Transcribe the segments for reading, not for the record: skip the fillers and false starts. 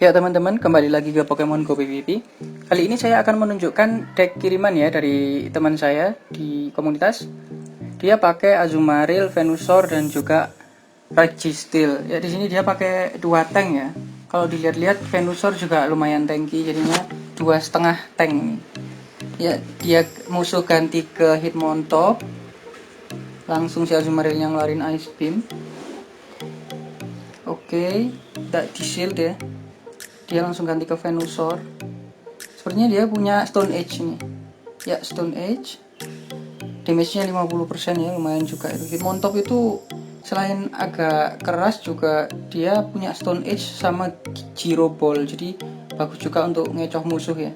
Ya teman-teman, kembali lagi ke Pokemon Go PvP. Kali ini saya akan menunjukkan deck kiriman ya dari teman saya di komunitas. Dia pakai Azumarill, Venusaur dan juga Registeel. Ya di sini dia pakai 2 tank ya. Kalau dilihat-lihat Venusaur juga lumayan tanky, jadinya 2,5 tank ini. Ya dia musuh ganti ke Hitmontop. Langsung si Azumarill yang ngeluarin Ice Beam. Oke, tidak di shield ya. Dia langsung ganti ke Venusaur. Sepertinya dia punya Stone Age nih. Ya, Stone Age. Damage-nya 50% ya, lumayan juga itu. Hitmontop itu selain agak keras juga dia punya Stone Age sama Gyro Ball. Jadi bagus juga untuk ngecoh musuh ya.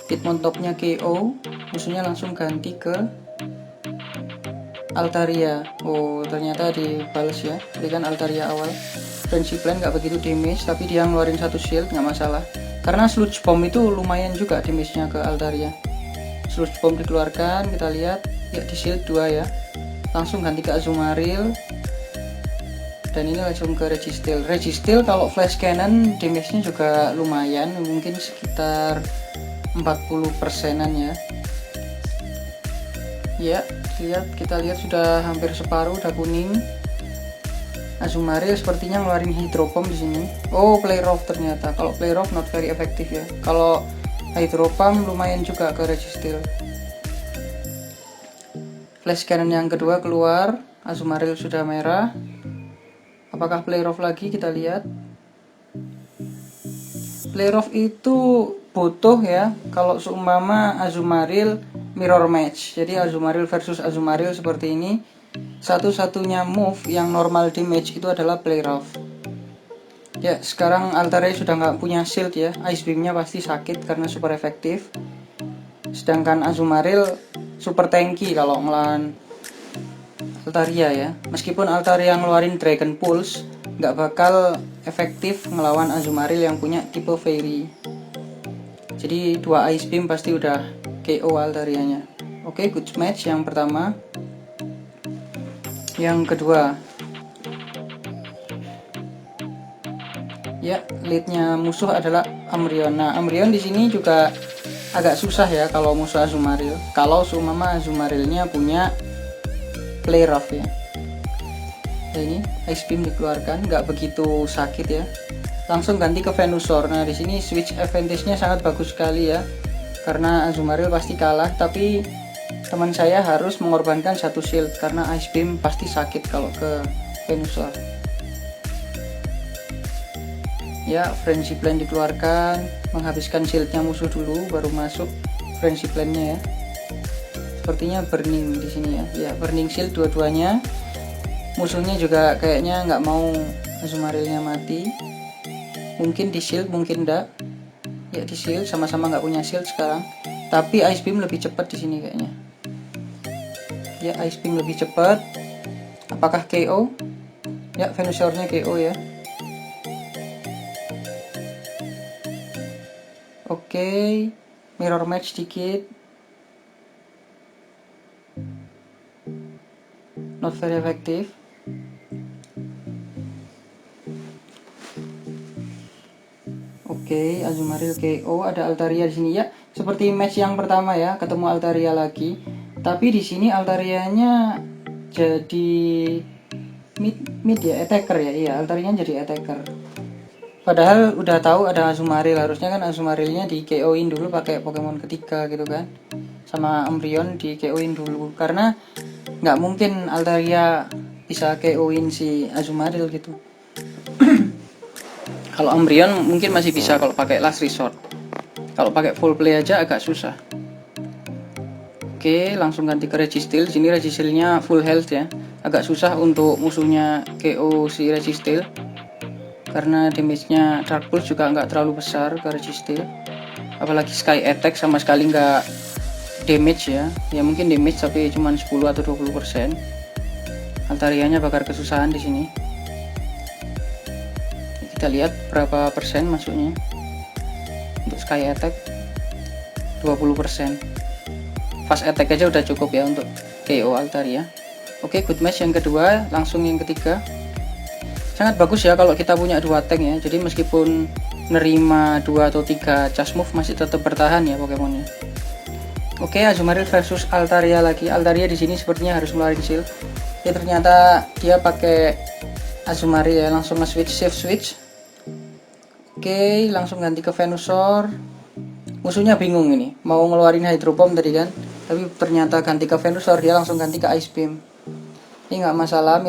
Hitmontopnya KO, musuhnya langsung ganti ke Altaria. Oh, ternyata dibales ya. Jadi kan Altaria awal. Friendship Plan nggak begitu damage, tapi dia ngeluarin 1 shield nggak masalah. Karena Sludge Bomb itu lumayan juga damage-nya ke Altaria. Sludge Bomb dikeluarkan, kita lihat ya di shield 2 ya. Langsung ganti ke Azumarill. Dan ini langsung ke Registeel. Registeel kalau Flash Cannon damage-nya juga lumayan, mungkin sekitar 40%-an ya. Ya, kita lihat sudah hampir separuh, udah kuning. Azumarill sepertinya ngeluarin Hydro Pump di sini. Oh, Play Rough ternyata. Kalau Play Rough not very effective ya. Kalau Hydro Pump lumayan juga ke Registeel. Flash Cannon yang kedua keluar. Azumarill sudah merah. Apakah Play Rough lagi? Kita lihat. Play Rough itu butuh ya. Kalau seumpama Azumarill mirror match. Jadi Azumarill versus Azumarill seperti ini. Satu-satunya move yang normal damage itu adalah Play Rough. Ya, sekarang Altaria sudah nggak punya shield ya. Ice Beam-nya pasti sakit karena super efektif. Sedangkan Azumarill super tanky kalau ngelawan Altaria ya. Meskipun Altaria ngeluarin Dragon Pulse, nggak bakal efektif ngelawan Azumarill yang punya tipe Fairy. Jadi 2 Ice Beam pasti udah KO Altarianya. Oke, good match yang pertama. Yang kedua, ya leadnya musuh adalah Umbreon. Nah, Umbreon di sini juga agak susah ya kalau musuh Azumarill. Kalau seumpama Azumarillnya punya Play Rough ya. Nah, ini Ice Beam dikeluarkan, nggak begitu sakit ya. Langsung ganti ke Venusaur. Nah, di sini switch advantage-nya sangat bagus sekali ya. Karena Azumarill pasti kalah, tapi teman saya harus mengorbankan 1 shield karena Ice Beam pasti sakit kalau ke Venusaur. Ya, Friendship Plan dikeluarkan, menghabiskan shieldnya musuh dulu, baru masuk Friendship Plan-nya ya. Sepertinya Burning di sini ya. Ya, Burning Shield dua-duanya. Musuhnya juga kayaknya nggak mau Azumarillnya mati. Mungkin di shield, mungkin enggak. Ya, di shield, sama-sama nggak punya shield sekarang. Tapi Ice Beam lebih cepat di sini kayaknya. Ya, Ice Beam lebih cepat. Apakah KO? Ya, Venusaur-nya KO ya. Oke, mirror match dikit. Not very effective. Oke, Azumarill KO, ada Altaria di sini ya. Seperti match yang pertama ya, ketemu Altaria lagi. Tapi di sini Altarianya jadi mid ya, attacker ya. Iya, Altarianya jadi attacker. Padahal udah tahu ada Azumarill, harusnya kan Azumarillnya di KO-in dulu pakai Pokemon ketiga gitu kan. Sama Umbreon di KO-in dulu karena nggak mungkin Altaria bisa KO-in si Azumarill gitu. Kalau Umbreon mungkin masih bisa kalau pakai Last Resort. Kalau pakai full play aja agak susah. Oke, langsung ganti ke Registeel. Sini Registeelnya full health ya. Agak susah untuk musuhnya KO si Registeel. Karena damage-nya Dark Pulse juga nggak terlalu besar ke Registeel. Apalagi Sky Attack sama sekali nggak damage ya. Ya mungkin damage tapi cuma 10 atau 20%. Altarianya bakal kesusahan di sini. Kita lihat berapa persen masuknya. Untuk Sky Attack 20%. Fast Attack aja udah cukup ya untuk KO Altaria. Oke, good match yang kedua, langsung yang ketiga. Sangat bagus ya kalau kita punya 2 tank ya. Jadi meskipun nerima 2 atau 3 charge move masih tetap bertahan ya Pokemonnya. Oke, Azumarill versus Altaria lagi. Altaria di sini sepertinya harus ngeluarin shield. Ya ternyata dia pakai Azumarill ya, langsung nge-switch, safe switch. Oke, langsung ganti ke Venusaur. Musuhnya bingung ini, mau ngeluarin Hydro Bomb tadi kan. Tapi ternyata ganti ke Venusaur, dia langsung ganti ke Ice Beam. Ini nggak masalah,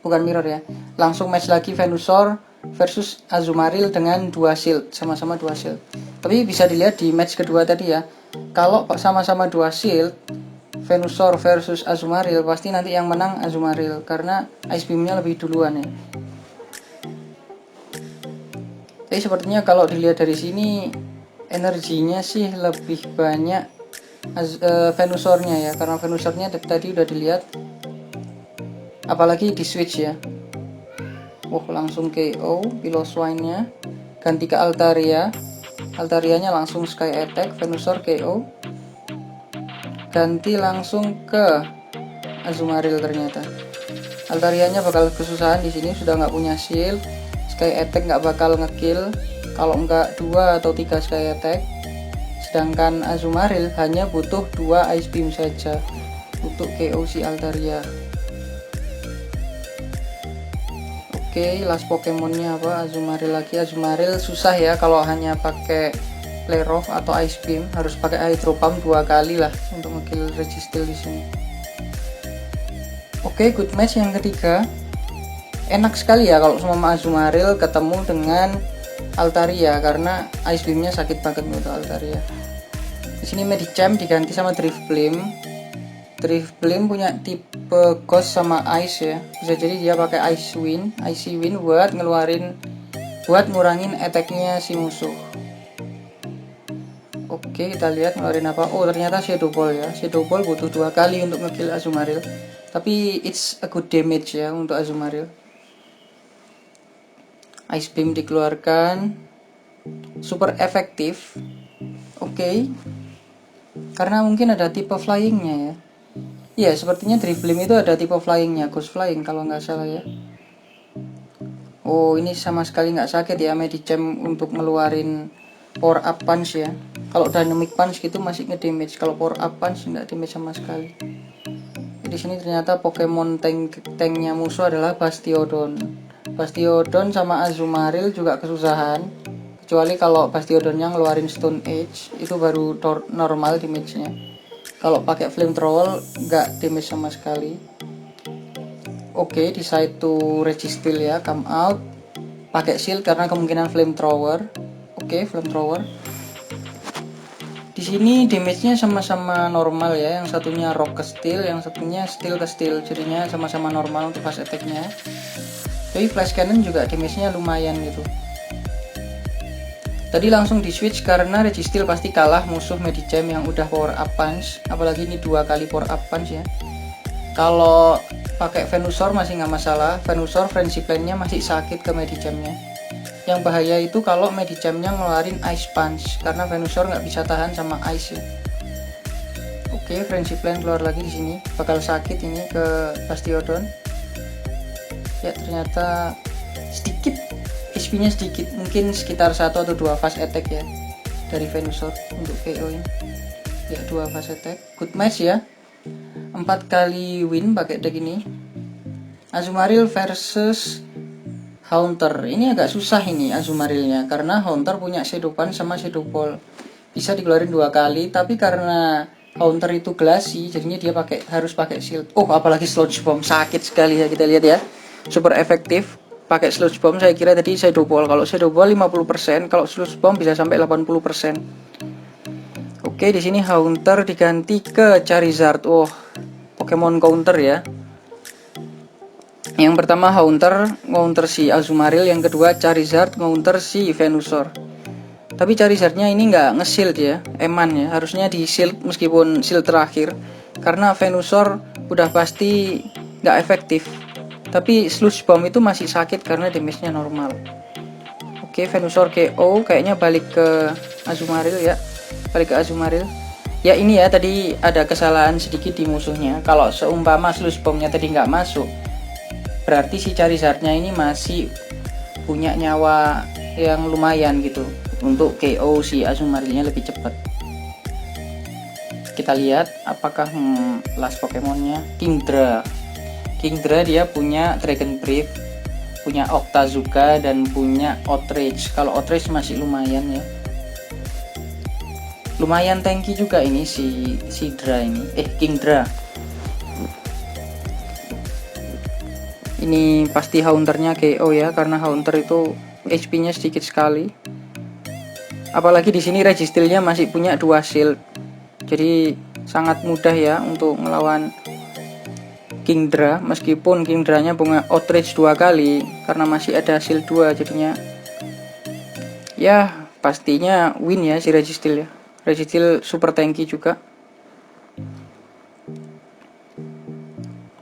bukan mirror ya, langsung match lagi Venusaur versus Azumarill dengan 2 shield, sama-sama 2 shield. Tapi bisa dilihat di match kedua tadi ya, kalau sama-sama 2 shield Venusaur versus Azumarill, pasti nanti yang menang Azumarill karena Ice Beam-nya lebih duluan ya. Tapi sepertinya kalau dilihat dari sini energinya sih lebih banyak Venusaur-nya ya, karena Venusaur-nya tadi udah dilihat, apalagi di switch ya. Langsung KO Piloswine-nya, ganti ke Altaria. Altarianya langsung Sky Attack, Venusaur KO. Ganti langsung ke Azumarill ternyata. Altarianya bakal kesusahan di sini, sudah nggak punya shield. Sky Attack nggak bakal ngekill kalau nggak 2 atau 3 Sky Attack. Sedangkan Azumarill hanya butuh 2 Ice Beam saja untuk KO si Altaria. Oke, last Pokemonnya apa? Azumarill lagi. Azumarill susah ya kalau hanya pakai Play Rough atau Ice Beam, harus pakai Hydro Pump 2 kali lah untuk ngekill Registeel di sini. Oke, good match yang ketiga. Enak sekali ya kalau sama Azumarill ketemu dengan Altaria karena Ice Beam-nya sakit banget untuk Altaria. Di sini Medicham diganti sama Drifblim. Drifblim punya tipe Ghost sama Ice ya. Bisa jadi dia pakai Icy Wind buat ngurangin attack-nya si musuh. Oke, kita lihat ngeluarin apa. Oh, ternyata Shadow Ball ya. Shadow Ball butuh 2 kali untuk ngekill Azumarill. Tapi it's a good damage ya untuk Azumarill. Ice Beam dikeluarkan. Super efektif. Oke. Karena mungkin ada tipe flying-nya ya. Iya, sepertinya Drifblim itu ada tipe flying-nya, Ghost Flying kalau nggak salah ya. Oh, ini sama sekali nggak sakit ya Medicham untuk ngeluarin Power Up Punch ya. Kalau Dynamic Punch gitu masih nge-damage, kalau Power Up Punch nggak damage sama sekali. Di sini ternyata Pokemon tanknya musuh adalah Bastiodon. Bastiodon sama Azumarill juga kesusahan. Kecuali kalau Bastiodonnya ngeluarin Stone Age, itu baru normal damage-nya. Kalau pakai Flamethrower nggak damage sama sekali. Oke, decide to Registeel ya, come out. Pakai shield karena kemungkinan Flamethrower. Oke, Flamethrower. Di sini damage-nya sama-sama normal ya. Yang satunya Rock ke Steel, yang satunya Steel ke Steel. Jadinya sama-sama normal untuk fast attack-nya. Tapi Flash Cannon juga damage-nya lumayan gitu. Tadi langsung di switch karena Registeel pasti kalah musuh Medicham yang udah Power Up Punch. Apalagi ini 2 kali Power Up Punch ya. Kalau pakai Venusaur masih nggak masalah. Venusaur Friendship Line-nya masih sakit ke Medichamnya. Yang bahaya itu kalau Medichamnya ngeluarin Ice Punch karena Venusaur nggak bisa tahan sama Ice ya. Oke, Friendship Line keluar lagi di sini. Bakal sakit ini ke Bastiodon. Ya ternyata sedikit. HP-nya sedikit, mungkin sekitar 1 atau 2 fast attack ya dari Venusaur untuk KO ini. Ya 2 fast attack. Good match ya. 4 kali win pakai deck ini. Azumarill versus Haunter. Ini agak susah ini Azumarillnya karena Haunter punya Shadow Punch sama Shadow Ball. Bisa dikeluarin 2 kali, tapi karena Haunter itu glassy, jadinya dia harus pakai shield. Oh, apalagi Sludge Bomb sakit sekali ya, kita lihat ya. Super efektif. Pakai Sludge Bomb saya kira tadi Shadow Ball. Kalau Shadow Ball 50%, kalau Sludge Bomb bisa sampai 80%. Oke, di sini Haunter diganti ke Charizard. Oh, Pokemon counter ya. Yang pertama Haunter counter si Azumarill, yang kedua Charizard counter si Venusaur. Tapi Charizardnya ini nggak nge-shield ya, eman ya. Harusnya di shield meskipun shield terakhir, karena Venusaur udah pasti nggak efektif. Tapi Sludge Bomb itu masih sakit karena damage-nya normal. Oke, Venusaur KO, kayaknya balik ke Azumarill ya. Balik ke Azumarill. Ya ini ya, tadi ada kesalahan sedikit di musuhnya. Kalau seumpama Sludge Bomb-nya tadi nggak masuk, berarti si Charizardnya ini masih punya nyawa yang lumayan gitu untuk KO si Azumarilnya lebih cepat. Kita lihat apakah last Pokemonnya Kingdra. Kingdra dia punya Dragon Breath, punya Octazooka, dan punya Outrage. Kalau Outrage masih lumayan ya, lumayan tanky juga ini si Dra ini, Kingdra. Ini pasti Haunternya KO ya, karena Haunter itu HP-nya sedikit sekali. Apalagi di sini Registilnya masih punya 2 shield. Jadi sangat mudah ya untuk melawan Kingdra, meskipun Kingdranya punya Outrage 2 kali karena masih ada shield 2, jadinya ya pastinya win ya si Registil ya. Registil super tanky juga.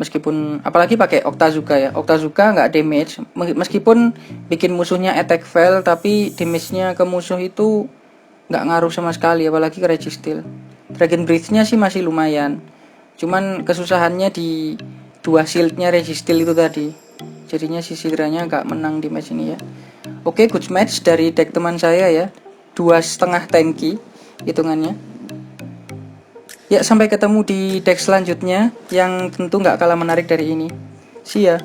Meskipun apalagi pakai Octazooka ya. Octazooka nggak damage, meskipun bikin musuhnya attack fail, tapi damage-nya ke musuh itu nggak ngaruh sama sekali, apalagi ke Registil. Dragon Breath-nya sih masih lumayan, cuman kesusahannya di 2 shield-nya Registil itu tadi, jadinya si Sidranya nggak menang di match ini ya. Oke, good match dari deck teman saya ya, 2,5 tanky hitungannya ya. Sampai ketemu di deck selanjutnya yang tentu nggak kalah menarik dari ini. See ya.